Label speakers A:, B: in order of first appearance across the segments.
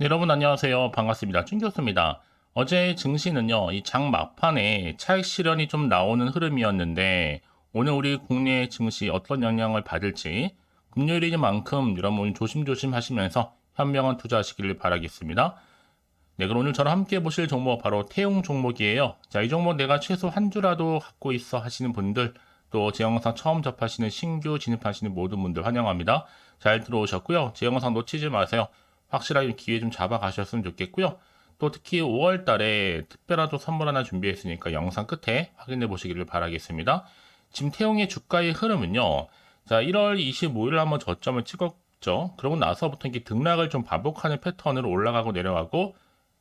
A: 네, 여러분 안녕하세요. 반갑습니다. 준 교수입니다. 어제 증시는요, 이 장 막판에 차익 실현이 좀 나오는 흐름이었는데, 오늘 우리 국내 증시 어떤 영향을 받을지, 금요일이니만큼 여러분 오늘 조심조심 하시면서 현명한 투자하시기를 바라겠습니다. 네, 그럼 오늘 저랑 함께 보실 종목 바로 태용 종목이에요. 자, 이 종목 내가 최소 한 주라도 갖고 있어 하시는 분들, 또 제 영상 처음 접하시는 신규 진입하시는 모든 분들 환영합니다. 잘 들어오셨고요. 제 영상 놓치지 마세요. 확실하게 기회 좀 잡아가셨으면 좋겠고요. 또 특히 5월 달에 특별한 또 선물 하나 준비했으니까 영상 끝에 확인해 보시기를 바라겠습니다. 지금 태용의 주가의 흐름은요. 자, 1월 25일 한번 저점을 찍었죠. 그러고 나서부터 이렇게 등락을 좀 반복하는 패턴으로 올라가고 내려가고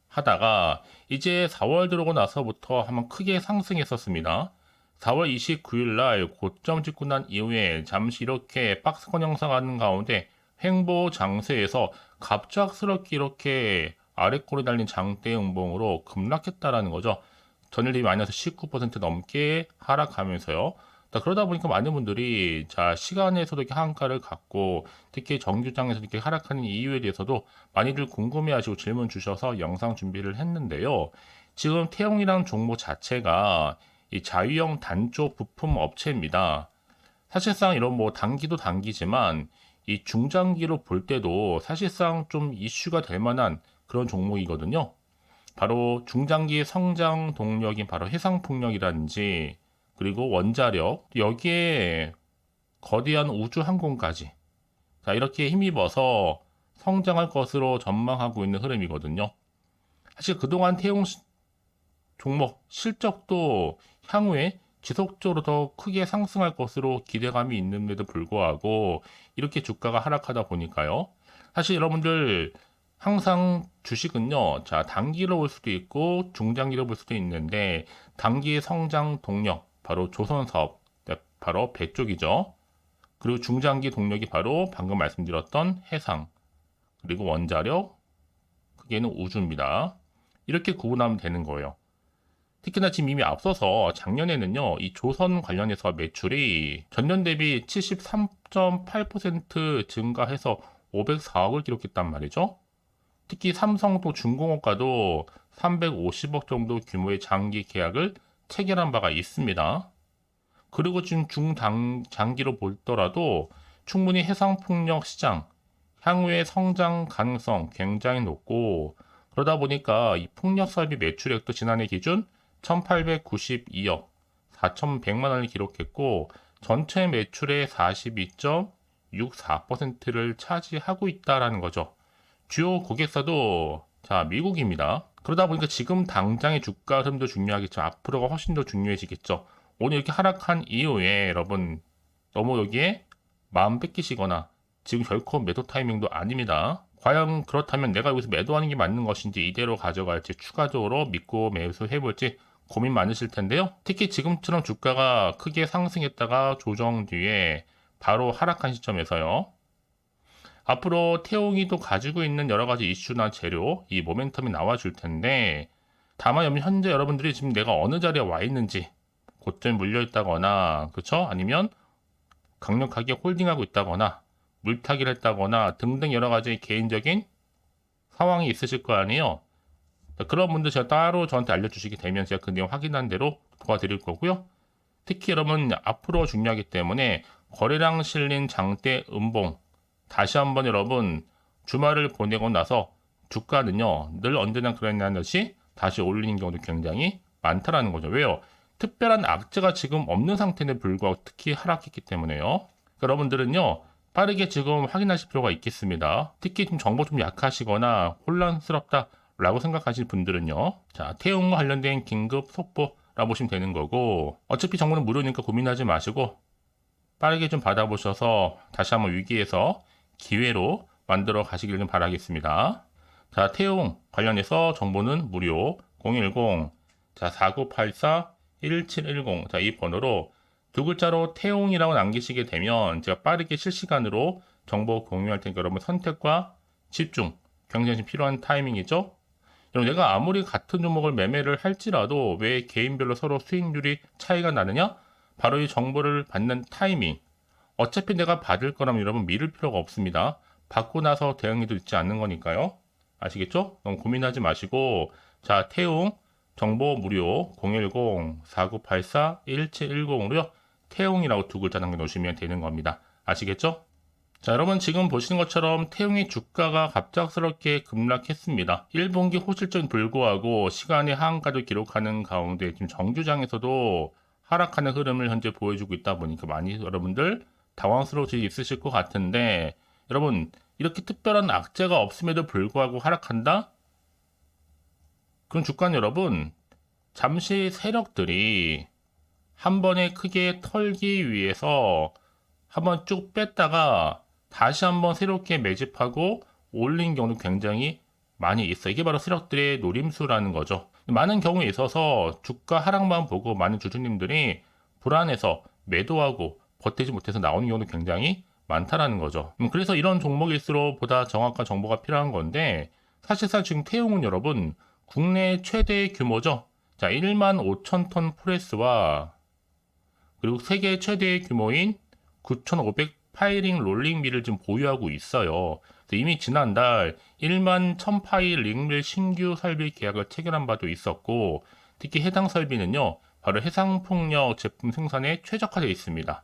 A: 하다가 이제 4월 들어오고 나서부터 한번 크게 상승했었습니다. 4월 29일 날 고점 찍고 난 이후에 잠시 이렇게 박스권 형성하는 가운데 횡보 장세에서 갑작스럽게 이렇게 아래꼬리 달린 장대 음봉으로 급락했다라는 거죠. 전일 대비 마이너스 19% 넘게 하락하면서요. 그러다 보니까 많은 분들이 자 시간에서도 이렇게 하한가를 갖고 특히 정규장에서 이렇게 하락하는 이유에 대해서도 많이들 궁금해하시고 질문 주셔서 영상 준비를 했는데요. 지금 태용이라는 종목 자체가 이 자유형 단조 부품 업체입니다. 사실상 이런 뭐 단기도 단기지만 이 중장기로 볼 때도 사실상 좀 이슈가 될 만한 그런 종목이거든요. 바로 중장기 성장 동력인 바로 해상풍력이라든지 그리고 원자력 여기에 거대한 우주 항공까지 자 이렇게 힘입어서 성장할 것으로 전망하고 있는 흐름이거든요. 사실 그동안 태용 종목 실적도 향후에 지속적으로 더 크게 상승할 것으로 기대감이 있는데도 불구하고 이렇게 주가가 하락하다 보니까요. 사실 여러분들 항상 주식은요, 자, 단기로 볼 수도 있고 중장기로 볼 수도 있는데 단기의 성장 동력, 바로 조선사업, 네, 바로 배 쪽이죠. 그리고 중장기 동력이 바로 방금 말씀드렸던 해상, 그리고 원자력, 그게는 우주입니다. 이렇게 구분하면 되는 거예요. 특히나 지금 이미 앞서서 작년에는요, 이 조선 관련해서 매출이 전년 대비 73.8% 증가해서 504억을 기록했단 말이죠. 특히 삼성도 중공업과도 350억 정도 규모의 장기 계약을 체결한 바가 있습니다. 그리고 지금 장기로 보더라도 충분히 해상풍력 시장, 향후의 성장 가능성 굉장히 높고 그러다 보니까 이 풍력 설비 매출액도 지난해 기준 1892억 4100만 원을 기록했고 전체 매출의 42.64%를 차지하고 있다라는 거죠. 주요 고객사도 자 미국입니다. 그러다 보니까 지금 당장의 주가 흐름도 중요하겠지만 앞으로가 훨씬 더 중요해지겠죠. 오늘 이렇게 하락한 이후에 여러분 너무 여기에 마음 뺏기시거나 지금 결코 매도 타이밍도 아닙니다. 과연 그렇다면 내가 여기서 매도하는 게 맞는 것인지 이대로 가져갈지 추가적으로 믿고 매수해볼지 고민 많으실 텐데요. 특히 지금처럼 주가가 크게 상승했다가 조정 뒤에 바로 하락한 시점에서요. 앞으로 태용이도 가지고 있는 여러 가지 이슈나 재료, 이 모멘텀이 나와줄 텐데, 다만 현재 여러분들이 지금 내가 어느 자리에 와 있는지, 고점에 물려 있다거나, 그쵸? 아니면 강력하게 홀딩하고 있다거나, 물타기를 했다거나 등등 여러 가지 개인적인 상황이 있으실 거 아니에요. 그런 분들 제가 따로 저한테 알려주시게 되면 제가 그 내용 확인한 대로 도와드릴 거고요. 특히 여러분 앞으로 중요하기 때문에 거래량 실린 장대 음봉 다시 한번 여러분 주말을 보내고 나서 주가는요 늘 언제나 그랬냐는 듯이 다시 올리는 경우도 굉장히 많다라는 거죠. 왜요? 특별한 악재가 지금 없는 상태에 불구하고 특히 하락했기 때문에요. 여러분들은요 빠르게 지금 확인하실 필요가 있겠습니다. 특히 좀 정보 좀 약하시거나 혼란스럽다 라고 생각하실 분들은요. 자, 태용과 관련된 긴급 속보라 보시면 되는 거고 어차피 정보는 무료니까 고민하지 마시고 빠르게 좀 받아보셔서 다시 한번 위기에서 기회로 만들어 가시길 좀 바라겠습니다. 자, 태용 관련해서 정보는 무료 010 자, 4984-1710 자, 이 번호로 두 글자로 태용이라고 남기시게 되면 제가 빠르게 실시간으로 정보 공유할 테니까 여러분 선택과 집중 굉장히 필요한 타이밍이죠. 여러분 내가 아무리 같은 종목을 매매를 할지라도 왜 개인별로 서로 수익률이 차이가 나느냐? 바로 이 정보를 받는 타이밍. 어차피 내가 받을 거라면 여러분 미룰 필요가 없습니다. 받고 나서 대응해도 있지 않는 거니까요. 아시겠죠? 너무 고민하지 마시고, 자, 태웅 정보 무료 010-4984-1710으로요. 태웅이라고 두 글자 남겨놓으시면 되는 겁니다. 아시겠죠? 자, 여러분 지금 보시는 것처럼 태웅의 주가가 갑작스럽게 급락했습니다. 1분기 호실점 불구하고 시간의 하한가도 기록하는 가운데 지금 정규장에서도 하락하는 흐름을 현재 보여주고 있다 보니까 많이 여러분들 당황스러워질 수 있으실 것 같은데, 여러분 이렇게 특별한 악재가 없음에도 불구하고 하락한다? 그럼 주가는 여러분 잠시 세력들이 한 번에 크게 털기 위해서 한번 쭉 뺐다가 다시 한번 새롭게 매집하고 올린 경우도 굉장히 많이 있어요. 이게 바로 세력들의 노림수라는 거죠. 많은 경우에 있어서 주가 하락만 보고 많은 주주님들이 불안해서 매도하고 버티지 못해서 나오는 경우도 굉장히 많다라는 거죠. 그래서 이런 종목일수록 보다 정확한 정보가 필요한 건데, 사실상 지금 태용은 여러분 국내 최대 규모죠. 자, 1만 5천 톤 프레스와 그리고 세계 최대 규모인 9,500 파이링 롤링 밀을 지금 보유하고 있어요. 이미 지난달 1만 1000파이 링밀 신규 설비 계약을 체결한 바도 있었고, 특히 해당 설비는요, 바로 해상풍력 제품 생산에 최적화되어 있습니다.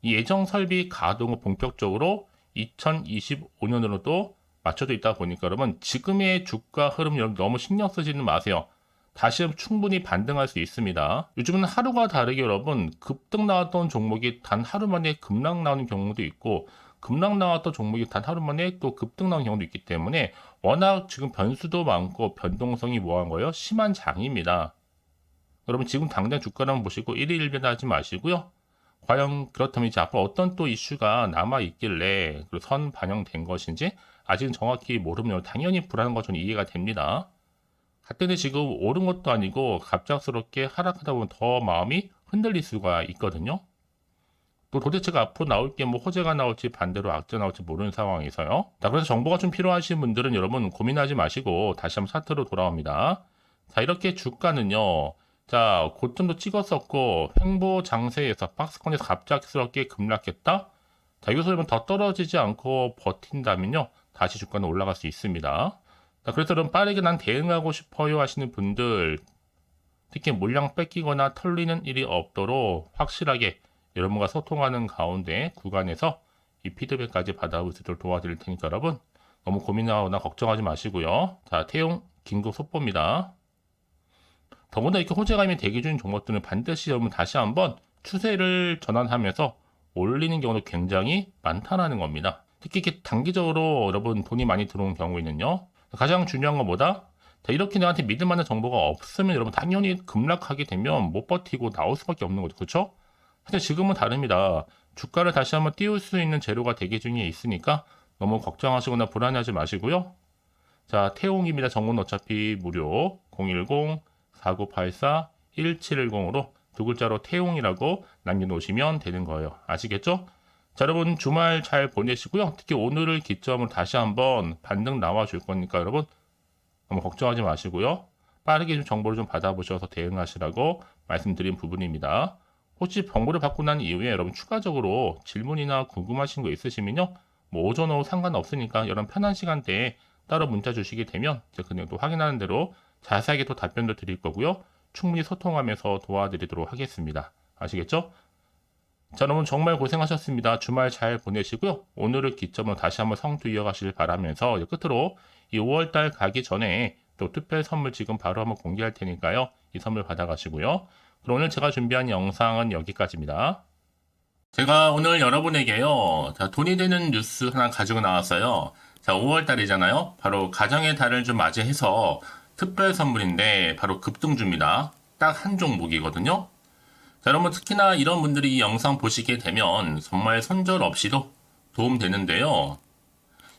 A: 이 예정 설비 가동을 본격적으로 2025년으로도 맞춰져 있다 보니까 여러분 지금의 주가 흐름 여러분 너무 신경 쓰지는 마세요. 다시 충분히 반등할 수 있습니다. 요즘은 하루가 다르게 여러분 급등 나왔던 종목이 단 하루 만에 급락 나오는 경우도 있고, 급락 나왔던 종목이 단 하루 만에 또 급등 나오는 경우도 있기 때문에 워낙 지금 변수도 많고 변동성이 뭐한 거예요? 심한 장입니다. 여러분 지금 당장 주가를 한번 보시고 일희일비하지 마시고요. 과연 그렇다면 이제 앞으로 어떤 또 이슈가 남아 있길래 선 반영된 것인지 아직은 정확히 모르면 당연히 불안한 건 저는 이해가 됩니다. 그때는 지금 오른 것도 아니고 갑작스럽게 하락하다 보면 더 마음이 흔들릴 수가 있거든요. 또 도대체가 앞으로 나올 게 뭐 호재가 나올지 반대로 악재 나올지 모르는 상황에서요. 자, 그래서 정보가 좀 필요하신 분들은 여러분 고민하지 마시고 다시 한번 차트로 돌아옵니다. 자, 이렇게 주가는요. 자, 고점도 찍었었고 횡보 장세에서 박스권에서 갑작스럽게 급락했다. 자, 여기서 더 떨어지지 않고 버틴다면요. 다시 주가는 올라갈 수 있습니다. 자, 그래서 그럼 빠르게 난 대응하고 싶어요 하시는 분들, 특히 물량 뺏기거나 털리는 일이 없도록 확실하게 여러분과 소통하는 가운데 구간에서 이 피드백까지 받아볼 수 있도록 도와드릴 테니까 여러분 너무 고민하거나 걱정하지 마시고요. 자, 태용 긴급 속보입니다. 더군다나 이렇게 호재감이 대기 중인 종목들은 반드시 여러분 다시 한번 추세를 전환하면서 올리는 경우도 굉장히 많다는 겁니다. 특히 이렇게 단기적으로 여러분 돈이 많이 들어온 경우에는요. 가장 중요한 건 뭐다? 자, 이렇게 나한테 믿을 만한 정보가 없으면 여러분 당연히 급락하게 되면 못 버티고 나올 수밖에 없는 거죠. 그렇죠? 근데 지금은 다릅니다. 주가를 다시 한번 띄울 수 있는 재료가 대기 중에 있으니까 너무 걱정하시거나 불안해하지 마시고요. 자, 태용입니다. 정보는 어차피 무료 010-4984-1710으로 두 글자로 태용이라고 남겨놓으시면 되는 거예요. 아시겠죠? 자, 여러분 주말 잘 보내시고요. 특히 오늘을 기점으로 다시 한번 반등 나와줄 거니까 여러분 너무 걱정하지 마시고요. 빠르게 좀 정보를 좀 받아보셔서 대응하시라고 말씀드린 부분입니다. 혹시 정보를 받고 난 이후에 여러분 추가적으로 질문이나 궁금하신 거 있으시면요. 뭐 오전 오후 상관없으니까 여러분 편한 시간대에 따로 문자 주시게 되면 제가 그냥 또 확인하는 대로 자세하게 또 답변도 드릴 거고요. 충분히 소통하면서 도와드리도록 하겠습니다. 아시겠죠? 자, 여러분 정말 고생하셨습니다. 주말 잘 보내시고요. 오늘을 기점으로 다시 한번 성투 이어가시길 바라면서 끝으로 이 5월달 가기 전에 또 특별 선물 지금 바로 한번 공개할 테니까요. 이 선물 받아가시고요. 그럼 오늘 제가 준비한 영상은 여기까지입니다. 제가 오늘 여러분에게요. 자, 돈이 되는 뉴스 하나 가지고 나왔어요. 자, 5월달이잖아요. 바로 가정의 달을 좀 맞이해서 특별 선물인데 바로 급등주입니다. 딱 한 종목이거든요. 자, 여러분 특히나 이런 분들이 이 영상 보시게 되면 정말 손절 없이도 도움되는데요.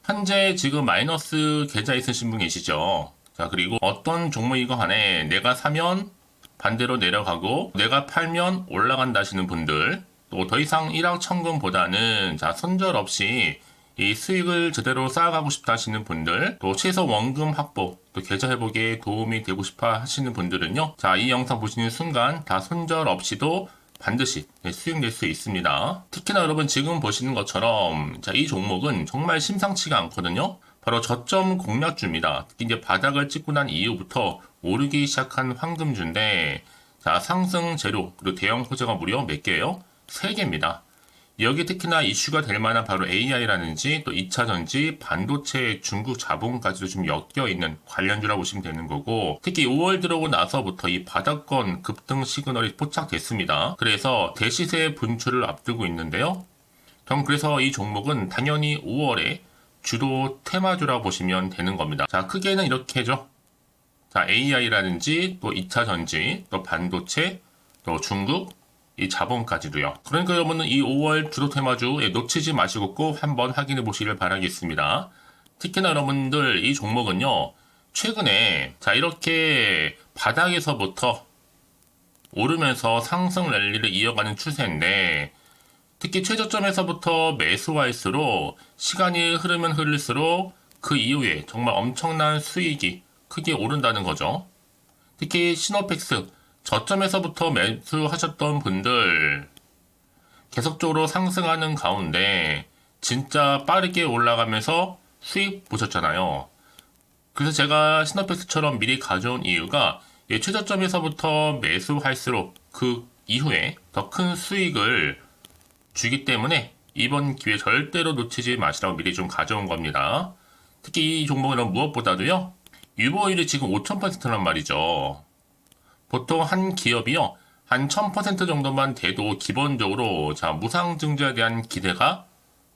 A: 현재 지금 마이너스 계좌 있으신 분 계시죠? 자, 그리고 어떤 종목이건 간에 내가 사면 반대로 내려가고 내가 팔면 올라간다 하시는 분들, 또 더 이상 일확천금보다는 자, 손절 없이 이 수익을 제대로 쌓아가고 싶다 하시는 분들, 또 최소 원금 확보, 또 계좌 회복에 도움이 되고 싶어 하시는 분들은요. 자, 이 영상 보시는 순간 다 손절 없이도 반드시 수익 낼 수 있습니다. 특히나 여러분 지금 보시는 것처럼 자, 이 종목은 정말 심상치가 않거든요. 바로 저점 공략주입니다. 특히 이제 바닥을 찍고 난 이후부터 오르기 시작한 황금주인데, 자, 상승 재료, 그리고 대형 호재가 무려 몇 개예요? 3개입니다. 여기 특히나 이슈가 될 만한 바로 AI라든지 또 2차 전지, 반도체, 중국 자본까지도 좀 엮여 있는 관련주라고 보시면 되는 거고, 특히 5월 들어오고 나서부터 이 바닥권 급등 시그널이 포착됐습니다. 그래서 대시세 분출을 앞두고 있는데요. 전 그래서 이 종목은 당연히 5월에 주도 테마주라고 보시면 되는 겁니다. 자, 크게는 이렇게죠. 자, AI라든지 또 2차 전지, 또 반도체, 또 중국, 이 자본까지도요. 그러니까 여러분은 이 5월 주도 테마주 놓치지 마시고 꼭 한번 확인해 보시길 바라겠습니다. 특히나 여러분들 이 종목은요, 최근에 자 이렇게 바닥에서부터 오르면서 상승 랠리를 이어가는 추세인데, 특히 최저점에서부터 매수할수록 시간이 흐르면 흐를수록 그 이후에 정말 엄청난 수익이 크게 오른다는 거죠. 특히 시노펙스 저점에서부터 매수하셨던 분들 계속적으로 상승하는 가운데 진짜 빠르게 올라가면서 수익 보셨잖아요. 그래서 제가 시노펙스처럼 미리 가져온 이유가 최저점에서부터 매수할수록 그 이후에 더 큰 수익을 주기 때문에 이번 기회 절대로 놓치지 마시라고 미리 좀 가져온 겁니다. 특히 이 종목은 무엇보다도요, 유보율이 지금 5000%란 말이죠. 보통 한 기업이요, 한 1000% 정도만 돼도 기본적으로 자 무상증자에 대한 기대가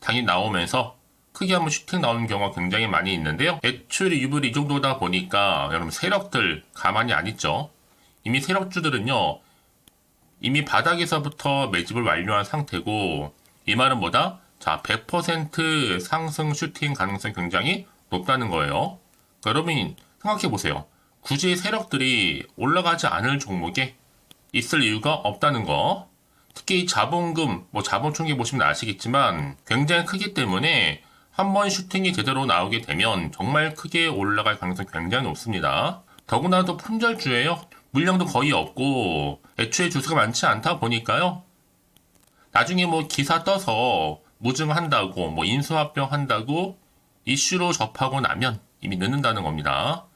A: 당연히 나오면서 크게 한번 슈팅 나오는 경우가 굉장히 많이 있는데요. 애초에 유보율이 이 정도다 보니까 여러분 세력들 가만히 안 있죠. 이미 세력주들은요, 이미 바닥에서부터 매집을 완료한 상태고, 이 말은 뭐다? 자, 100% 상승 슈팅 가능성이 굉장히 높다는 거예요. 그러니까 여러분 생각해 보세요. 굳이 세력들이 올라가지 않을 종목에 있을 이유가 없다는 거. 특히 자본금, 자본 총계 보시면 아시겠지만 굉장히 크기 때문에 한번 슈팅이 제대로 나오게 되면 정말 크게 올라갈 가능성이 굉장히 높습니다. 더구나도 품절주예요. 물량도 거의 없고 애초에 주수가 많지 않다 보니까요. 나중에 기사 떠서 무증한다고 인수합병 한다고 이슈로 접하고 나면 이미 늦는다는 겁니다.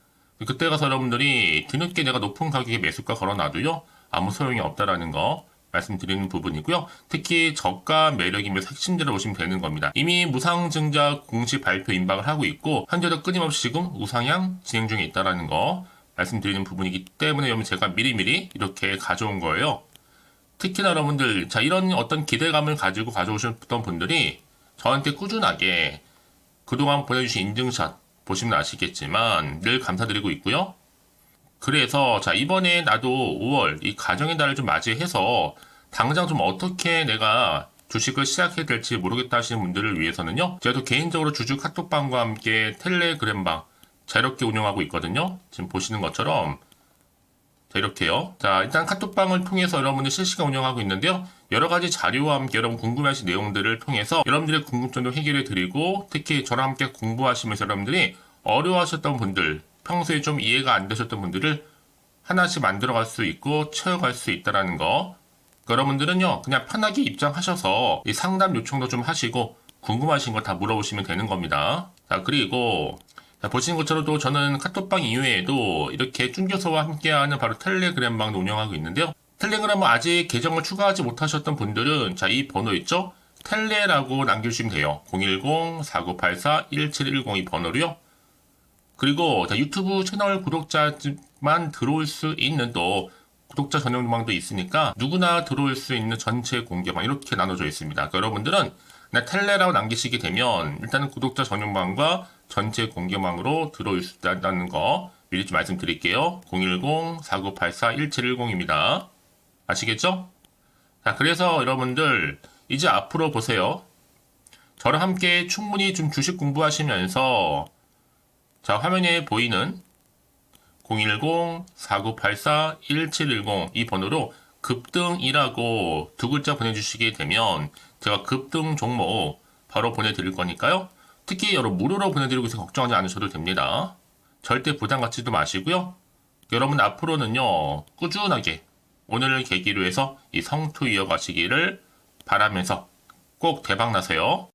A: 그때 가서 여러분들이 뒤늦게 내가 높은 가격에 매수가 걸어놔도요, 아무 소용이 없다라는 거 말씀드리는 부분이고요. 특히 저가 매력이면서 핵심제로 보시면 되는 겁니다. 이미 무상증자 공식 발표 임박을 하고 있고 현재도 끊임없이 지금 우상향 진행 중에 있다라는 거 말씀드리는 부분이기 때문에 여러분 제가 미리미리 이렇게 가져온 거예요. 특히나 여러분들 자 이런 어떤 기대감을 가지고 가져오셨던 분들이 저한테 꾸준하게 그동안 보내주신 인증샷 보시면 아시겠지만 늘 감사드리고 있고요. 그래서 자 이번에 나도 5월 이 가정의 달을 좀 맞이해서 당장 좀 어떻게 내가 주식을 시작해야 될지 모르겠다 하시는 분들을 위해서는요, 제가 또 개인적으로 주주 카톡방과 함께 텔레그램방 자유롭게 운영하고 있거든요. 지금 보시는 것처럼 자 이렇게요. 자 일단 카톡방을 통해서 여러분들 실시간 운영하고 있는데요, 여러 가지 자료와 함께 여러분 궁금해하신 내용들을 통해서 여러분들의 궁금증도 해결해 드리고, 특히 저랑 함께 공부하시면서 여러분들이 어려워하셨던 분들, 평소에 좀 이해가 안 되셨던 분들을 하나씩 만들어갈 수 있고 채워갈 수 있다는 거. 여러분들은요 그냥 편하게 입장하셔서 이 상담 요청도 좀 하시고 궁금하신 거 다 물어보시면 되는 겁니다. 자 그리고 자, 보시는 것처럼 또 저는 카톡방 이외에도 이렇게 쭌교서와 함께하는 바로 텔레그램방도 운영하고 있는데요. 텔레그램은 아직 계정을 추가하지 못하셨던 분들은 자 이 번호 있죠? 텔레라고 남겨주시면 돼요. 010-4984-1710 이 번호로요. 그리고 자, 유튜브 채널 구독자만 들어올 수 있는 또 구독자 전용방도 있으니까 누구나 들어올 수 있는 전체 공개방 이렇게 나눠져 있습니다. 그러니까 여러분들은 그냥 텔레라고 남기시게 되면 일단은 구독자 전용방과 전체 공개방으로 들어올 수 있다는 거 미리 좀 말씀드릴게요. 010-4984-1710입니다. 아시겠죠? 자, 그래서 여러분들 이제 앞으로 보세요. 저랑 함께 충분히 좀 주식 공부하시면서 자, 화면에 보이는 010-4984-1710 이 번호로 급등이라고 두 글자 보내주시게 되면 제가 급등 종목 바로 보내드릴 거니까요. 특히 여러분 무료로 보내드리고 있어서 걱정하지 않으셔도 됩니다. 절대 부담 갖지도 마시고요. 여러분 앞으로는요 꾸준하게 오늘을 계기로 해서 이 성투 이어가시기를 바라면서 꼭 대박 나세요.